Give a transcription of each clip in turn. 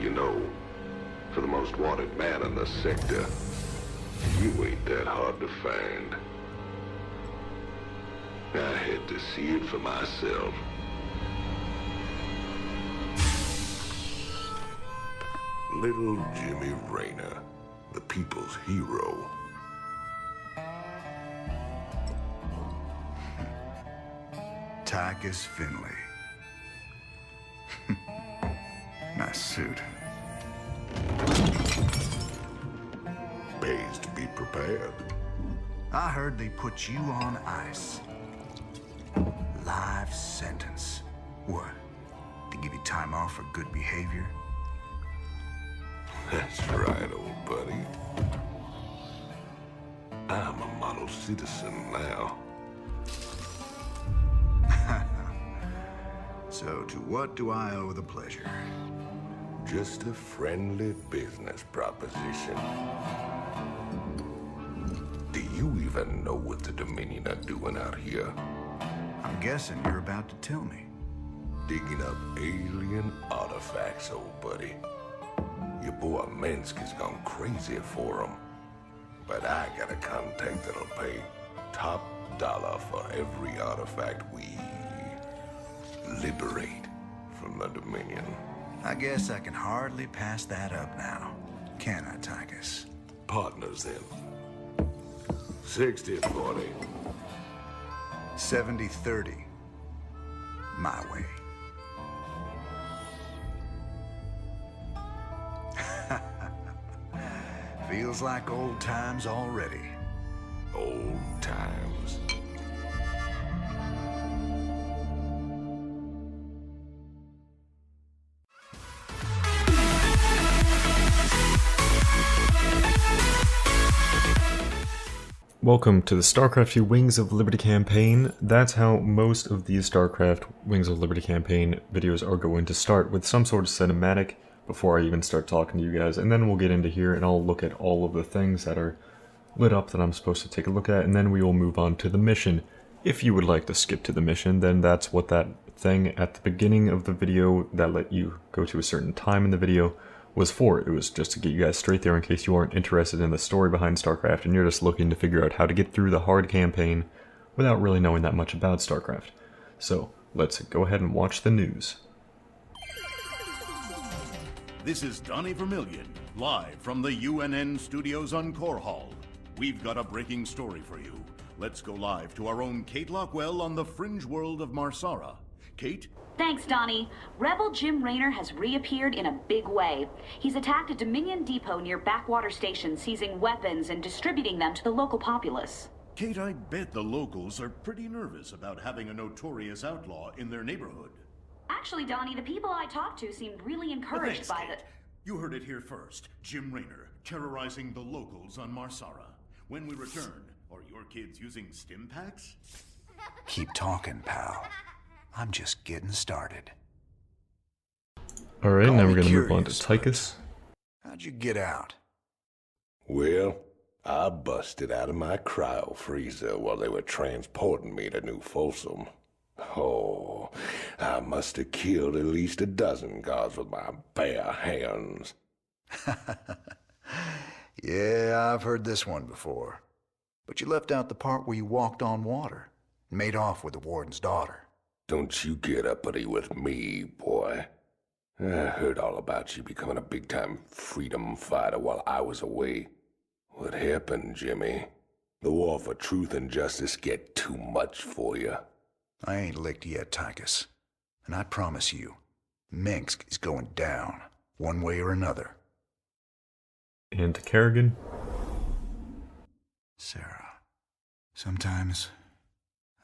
You know, for the most wanted man in the sector, you ain't that hard to find. I had to see it for myself. Little Jimmy Raynor, the people's hero. Tychus Finley. Nice suit. Pays to be prepared. I heard they put you on ice. Life sentence. What? To give you time off for good behavior? That's right, old buddy. I'm a model citizen now. So to what do I owe the pleasure? Just a friendly business proposition. Do you even know what the Dominion are doing out here? I'm guessing you're about to tell me. Digging up alien artifacts, old buddy. Your boy Minsk has gone crazy for them. But I got a contact that'll pay top dollar for every artifact we liberate from the Dominion. I guess I can hardly pass that up now. Can I, Tychus? Partners then. 60-40. 70-30. My way. Feels like old times already. Old times. Welcome to the StarCraft II Wings of Liberty campaign. That's how most of these StarCraft Wings of Liberty campaign videos are going to start, with some sort of cinematic before I even start talking to you guys, and then we'll get into here and I'll look at all of the things that are lit up that I'm supposed to take a look at, and then we will move on to the mission. If you would like to skip to the mission, then that's what that thing at the beginning of the video that let you go to a certain time in the video was for. It was just to get you guys straight there in case you aren't interested in the story behind StarCraft and you're just looking to figure out how to get through the hard campaign without really knowing that much about StarCraft. So let's go ahead and watch the news. This is Donnie Vermillion, live from the UNN studios on Core Hall. We've got a breaking story for you. Let's go live to our own Kate Lockwell on the fringe world of Marsara. Kate? Thanks, Donnie. Rebel Jim Raynor has reappeared in a big way. He's attacked a Dominion depot near Backwater Station, seizing weapons and distributing them to the local populace. Kate, I bet the locals are pretty nervous about having a notorious outlaw in their neighborhood. Actually, Donnie, the people I talked to seemed really encouraged by Kate. You heard it here first. Jim Raynor, terrorizing the locals on Marsara. When we return, are your kids using stim packs? Keep talking, pal. I'm just getting started. Alright, Call now me we're going to move on to curious, Tychus. How'd you get out? Well, I busted out of my cryo freezer while they were transporting me to New Folsom. Oh, I must have killed at least a dozen guards with my bare hands. Yeah, I've heard this one before. But you left out the part where you walked on water and made off with the warden's daughter. Don't you get uppity with me, boy. I heard all about you becoming a big-time freedom fighter while I was away. What happened, Jimmy? The war for truth and justice get too much for you? I ain't licked yet, Tychus. And I promise you, Minsk is going down, one way or another. And to Kerrigan. Sarah, sometimes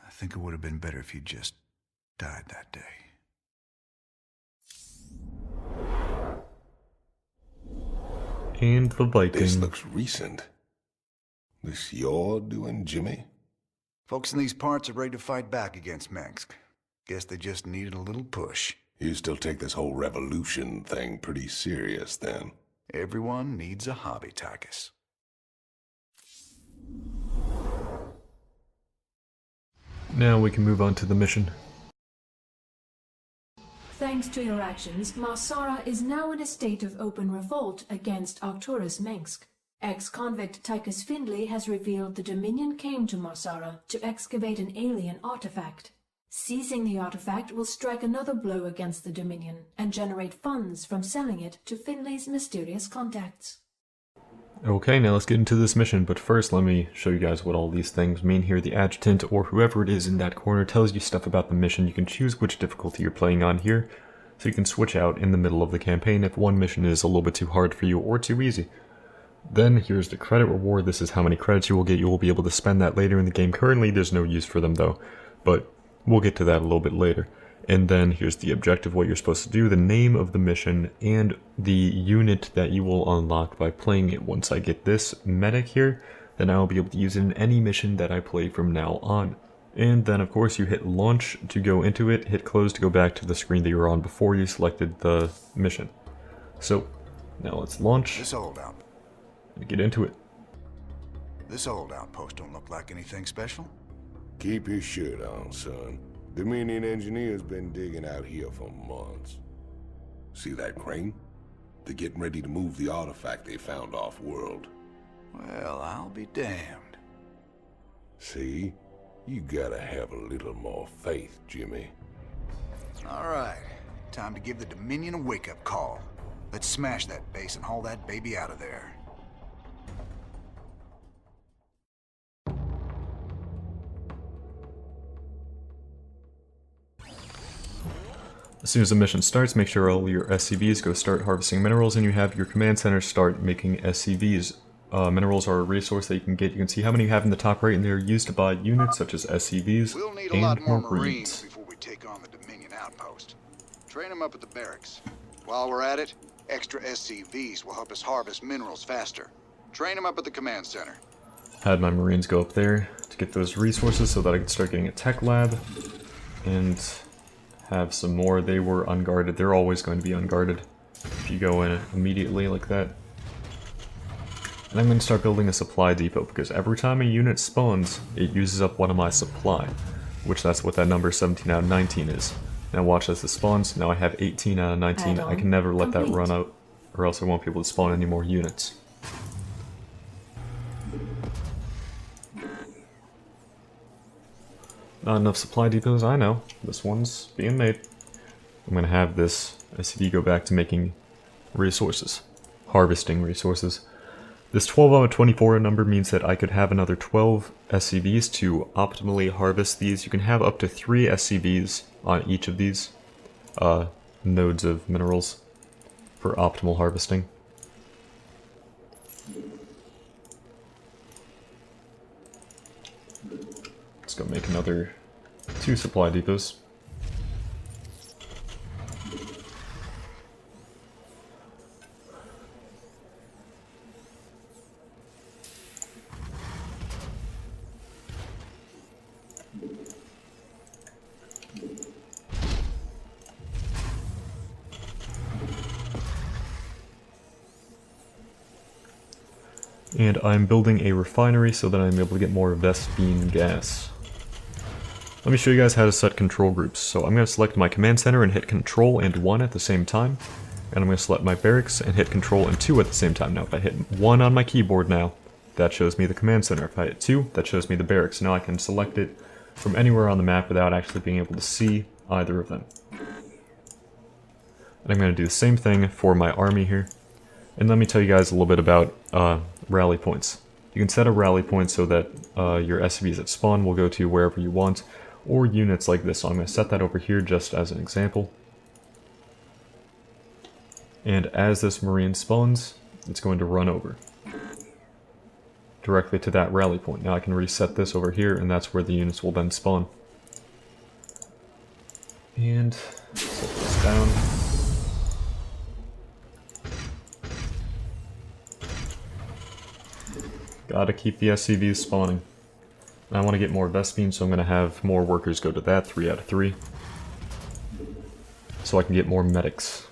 I think it would have been better if you'd just died that day. And the Viking. This looks recent. This you're doing, Jimmy? Folks in these parts are ready to fight back against Minsk. Guess they just needed a little push. You still take this whole revolution thing pretty serious, then? Everyone needs a hobby, Tychus. Now we can move on to the mission. Thanks to your actions, Marsara is now in a state of open revolt against Arcturus Mengsk. Ex-convict Tychus Findlay has revealed the Dominion came to Marsara to excavate an alien artifact. Seizing the artifact will strike another blow against the Dominion and generate funds from selling it to Findlay's mysterious contacts. Okay, now let's get into this mission, but first let me show you guys what all these things mean here. The adjutant, or whoever it is in that corner, tells you stuff about the mission. You can choose which difficulty you're playing on here, so you can switch out in the middle of the campaign if one mission is a little bit too hard for you or too easy. Then here's the credit reward. This is how many credits you will get. You will be able to spend that later in the game. Currently there's no use for them though, but we'll get to that a little bit later. And then here's the objective, what you're supposed to do, the name of the mission, and the unit that you will unlock by playing it. Once I get this medic here, then I'll be able to use it in any mission that I play from now on. And then of course you hit launch to go into it, hit close to go back to the screen that you were on before you selected the mission. So now let's launch This old outpost. and get into it. This old outpost don't look like anything special. Keep your shirt on, son. Dominion engineers been digging out here for months. See that crane? They're getting ready to move the artifact they found off-world. Well, I'll be damned. See? You gotta have a little more faith, Jimmy. All right, time to give the Dominion a wake-up call. Let's smash that base and haul that baby out of there. As soon as the mission starts, make sure all your SCVs go start harvesting minerals, and you have your command center start making SCVs. Minerals are a resource that you can get. You can see how many you have in the top right, and they're used to buy units such as SCVs We'll need a and lot more Marines. Marines before we take on the Dominion outpost. Train them up at the barracks. While we're at it, extra SCVs will help us harvest minerals faster. Train them up at the command center. Had my Marines go up there to get those resources so that I could start getting a tech lab and have some more. They were unguarded. They're always going to be unguarded if you go in immediately like that. And I'm going to start building a supply depot, because every time a unit spawns, it uses up one of my supply, which that's what that number 17 out of 19 is. Now watch as this spawns. Now I have 18 out of 19. I can never let that run out, or else I won't be able to spawn any more units. Not enough supply depots, I know. This one's being made. I'm going to have this SCV go back to making resources. Harvesting resources. This 12 out of 24 number means that I could have another 12 SCVs to optimally harvest these. You can have up to 3 SCVs on each of these nodes of minerals for optimal harvesting. Let's go make another 2 supply depots. And I'm building a refinery so that I'm able to get more Vespene gas. Let me show you guys how to set control groups. So I'm going to select my command center and hit Control and 1 at the same time. And I'm going to select my barracks and hit Control and 2 at the same time. Now if I hit 1 on my keyboard now, that shows me the command center. If I hit 2, that shows me the barracks. Now I can select it from anywhere on the map without actually being able to see either of them. And I'm going to do the same thing for my army here. And let me tell you guys a little bit about rally points. You can set a rally point so that your SCVs that spawn will go to wherever you want, or units like this. So I'm going to set that over here just as an example. And as this Marine spawns, it's going to run over directly to that rally point. Now I can reset this over here, and that's where the units will then spawn. And set this down. Gotta keep the SCVs spawning. I want to get more Vespene, so I'm going to have more workers go to that, 3 out of 3. So I can get more medics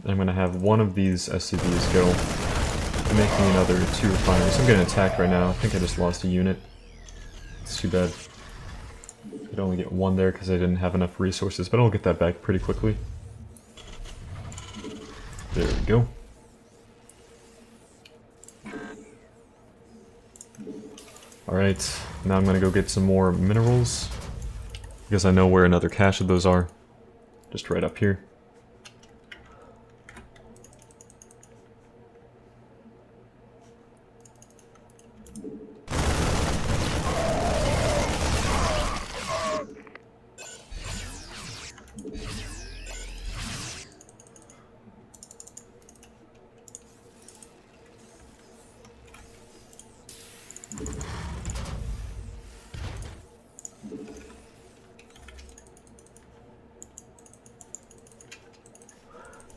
I'm going to have one of these SCVs go, making another 2 refineries. I'm getting attacked right now. I think I just lost a unit. It's too bad. I'd only get one there because I didn't have enough resources, but I'll get that back pretty quickly. There we go. Alright, now I'm gonna go get some more minerals, because I know where another cache of those are. Just right up here.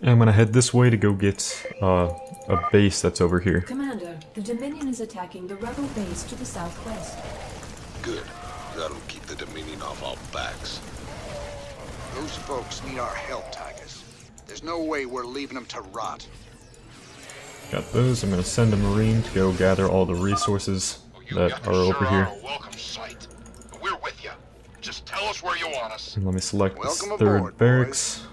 And I'm gonna head this way to go get a base that's over here. Commander, the Dominion is attacking the rebel base to the southwest. Good. That'll keep the Dominion off our backs. Those folks need our help, Tigers. There's no way we're leaving them to rot. Got those. I'm gonna send a Marine to go gather all the resources that are over here. Welcome site. We're with you. Just tell us where you want us. And let me select this Welcome third aboard, barracks.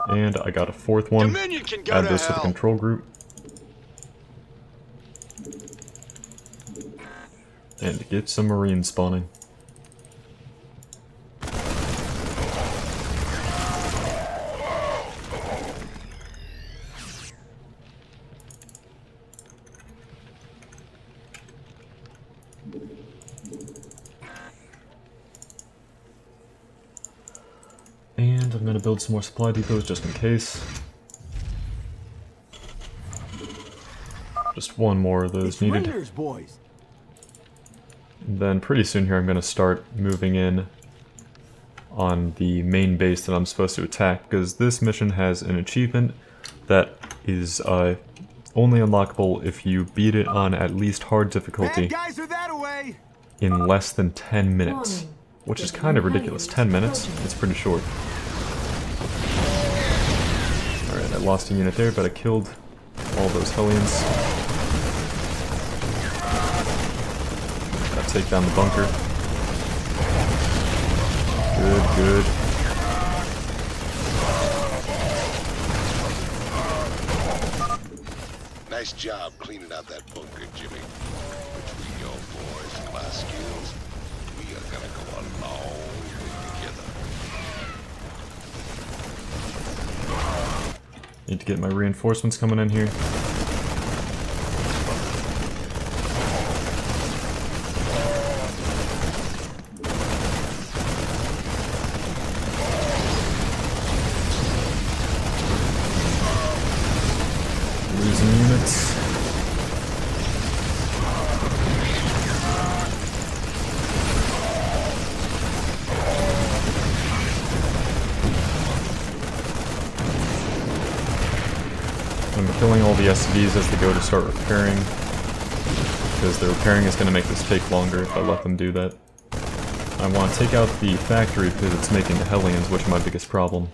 And I got a 4th one. Dominion can go Add to this to the hell. control group. And get some Marines spawning. And I'm gonna build some more supply depots just in case. Just one more of those needed. Raiders, boys. And then pretty soon here I'm gonna start moving in on the main base that I'm supposed to attack, because this mission has an achievement that is only unlockable if you beat it on at least hard difficulty Guys are that away. in less than 10 minutes. Warning. Which is kind of ridiculous. 10 minutes? It's pretty short. Alright, I lost a unit there, but I killed all those Hellions. Gotta take down the bunker. Good, good. Nice job cleaning out that bunker, Jimmy. Between your boys and my skills, we are gonna go a long way together. Need to get my reinforcements coming in here. Losing units. I'm killing all the SCVs as they go to start repairing, because the repairing is going to make this take longer if I let them do that. I want to take out the factory because it's making the Hellions, which is my biggest problem.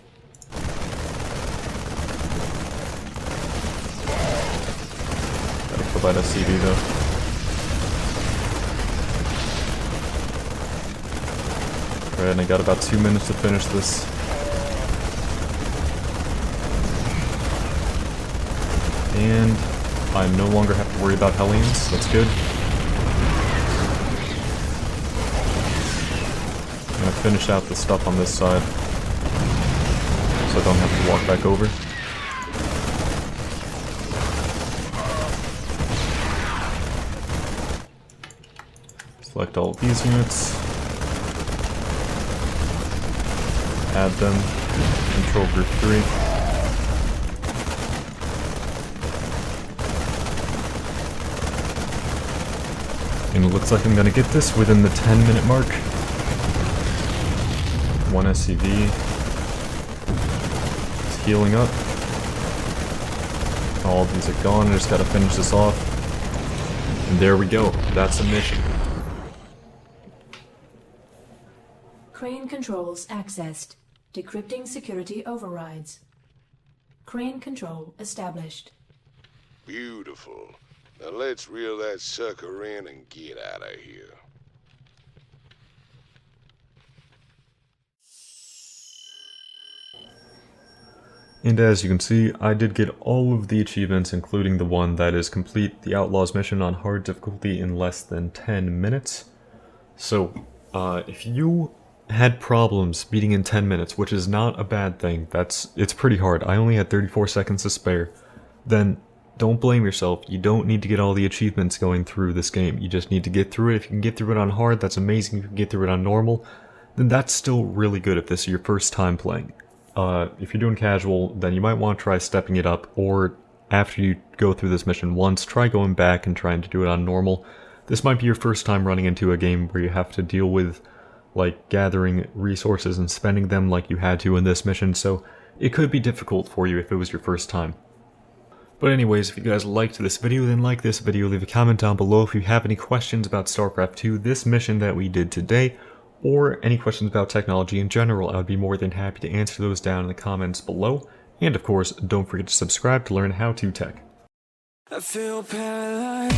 Gotta kill that SCV though. Alright, and I got about 2 minutes to finish this. And I no longer have to worry about Hellions. That's good. I'm gonna finish out the stuff on this side, so I don't have to walk back over. Select all of these units. Add them. Control group 3. And it looks like I'm gonna get this within the 10-minute mark. One SCV is healing up. All of these are gone. I just gotta finish this off. And there we go. That's a mission. Crane controls accessed. Decrypting security overrides. Crane control established. Beautiful. Now let's reel that sucker in and get out of here. And as you can see, I did get all of the achievements, including the one that is complete the Outlaws mission on hard difficulty in less than 10 minutes. So, if you had problems beating in 10 minutes, which is not a bad thing, it's pretty hard, I only had 34 seconds to spare, then don't blame yourself. You don't need to get all the achievements going through this game. You just need to get through it. If you can get through it on hard, that's amazing. If you can get through it on normal, then that's still really good if this is your first time playing. If you're doing casual, then you might want to try stepping it up, or after you go through this mission once, try going back and trying to do it on normal. This might be your first time running into a game where you have to deal with, like, gathering resources and spending them like you had to in this mission, so it could be difficult for you if it was your first time. But anyways, if you guys liked this video, then like this video, leave a comment down below if you have any questions about StarCraft 2, this mission that we did today, or any questions about technology in general. I would be more than happy to answer those down in the comments below. And of course, don't forget to subscribe to learn HowToTech. I feel paralyzed.